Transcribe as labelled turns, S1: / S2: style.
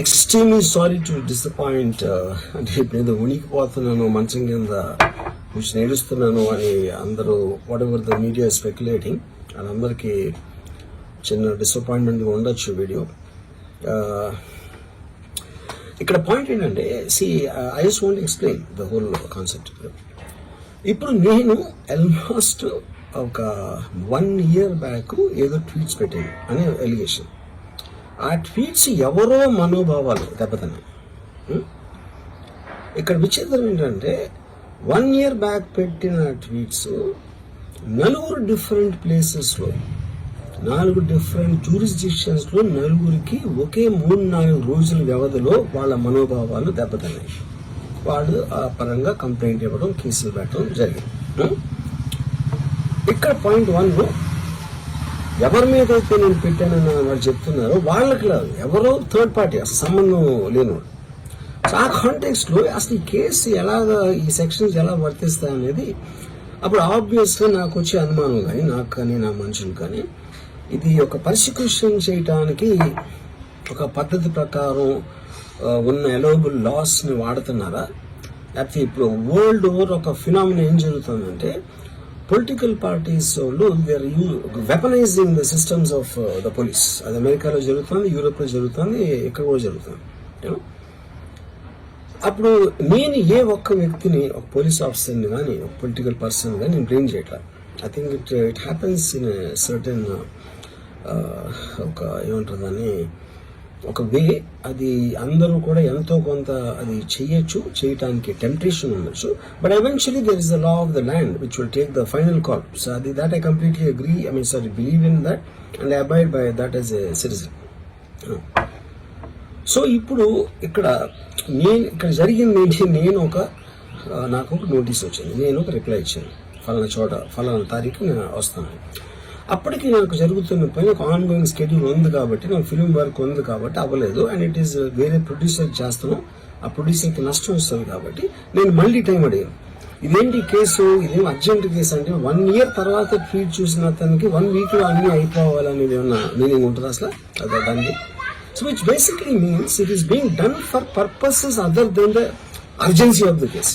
S1: Extremely sorry to disappoint. అంటే ఇప్పుడు ఏదో ఉనికిపోతున్నాను, మంచం కింద కూర్చొని ఏడుస్తున్నాను అని అందరూ what ever the media speculating, వాళ్ళందరికీ చిన్న డిసప్పాయింట్మెంట్గా ఉండొచ్చు వీడియో. ఇక్కడ పాయింట్ ఏంటంటే, I just want explain the whole concept. ఇప్పుడు నేను ఆల్మోస్ట్ ఒక 1 year బ్యాక్ ఏదో ట్వీట్స్ పెట్టాను అనే ఎలిగేషన్. ఆ ట్వీట్స్ ఎవరో మనోభావాలు దెబ్బతిన్నాయి. ఇక్కడ విచిత్రం ఏంటంటే 1 year బ్యాక్ పెట్టిన ట్వీట్స్ 4 డిఫరెంట్ ప్లేసెస్లో 4 డిఫరెంట్ జ్యూరిస్డిక్షన్స్లో 4కి ఒకే 3-4 రోజుల వ్యవధిలో వాళ్ళ మనోభావాలు దెబ్బతిన్నాయి. వాళ్ళు ఆ పరంగా కంప్లైంట్ ఇవ్వడం, కేసులు పెట్టడం జరిగింది. ఇక్కడ పాయింట్ 1లో ఎవరి మీద అయితే నేను పెట్టానని వాళ్ళు చెప్తున్నారో వాళ్ళకి లేదు, ఎవరో థర్డ్ పార్టీ, అసలు సంబంధం లేనివాడు. సో ఆ కాంటెక్స్ట్లో అసలు ఈ కేసు ఎలాగా, ఈ సెక్షన్స్ ఎలా వర్తిస్తాయనేది అప్పుడు ఆబ్వియస్గా నాకు వచ్చే అనుమానం కానీ, నాకు కానీ నా మనుషులు కానీ, ఇది ఒక పర్సిక్యూషన్ చేయటానికి ఒక పద్ధతి ప్రకారం ఉన్న ఎలోబుల్ లాస్ని వాడుతున్నారా, లేకపోతే ఇప్పుడు వరల్డ్ ఓవర్ ఒక ఫినామినా ఏం జరుగుతుందంటే పొలిటికల్ పార్టీస్ వాళ్ళు they are weaponizing the systems of the police. అది అమెరికాలో జరుగుతుంది, యూరోప్లో జరుగుతుంది, ఇక్కడ కూడా జరుగుతుంది. అప్పుడు నేను ఏ ఒక్క వ్యక్తిని, ఒక పోలీస్ ఆఫీసర్ని కానీ, ఒక పొలిటికల్ పర్సన్ కానీ నేను బ్లేమ్ చేయట్లేదు. I think it happens in certain ఒక ఏమంటారు దాన్ని, ఒక వే. అది అందరూ కూడా ఎంతో కొంత అది చేయటానికి టెంప్టేషన్ ఉండొచ్చు. But eventually there is the law of the land which will take the final call. So అది that I completely agree, believe in that and I abide by that as a citizen. So ఇప్పుడు ఇక్కడ జరిగింది ఏంటి, నాకు ఒక notice వచ్చింది, నేను ఒక రిప్లై ఇచ్చాను, ఫలానా చోట ఫలానా తారీఖు నేను వస్తాను. అప్పటికి నాకు జరుగుతున్న పని ఒక ఆన్గోయింగ్ స్కెడ్యూల్ ఉంది కాబట్టి, నాకు ఫిలిం వర్క్ ఉంది కాబట్టి అవ్వలేదు. అండ్ ఇట్ ఈస్ వేరే ప్రొడ్యూసర్ చేస్తున్నాం, ఆ ప్రొడ్యూసర్కి నష్టం వస్తుంది కాబట్టి నేను మళ్ళీ టైం అడిగాను. ఇదేంటి కేసు, ఇదేం అర్జెంట్ కేసు అంటే 1 year తర్వాత ట్వీట్ చూసిన అతనికి 1 weekలో అన్నీ అయిపోవాలనేది ఏమన్నా మీనింగ్ ఉంటుంది అసలు అదే దానికి? So which basically means it is being done for purposes other than the urgency of the case.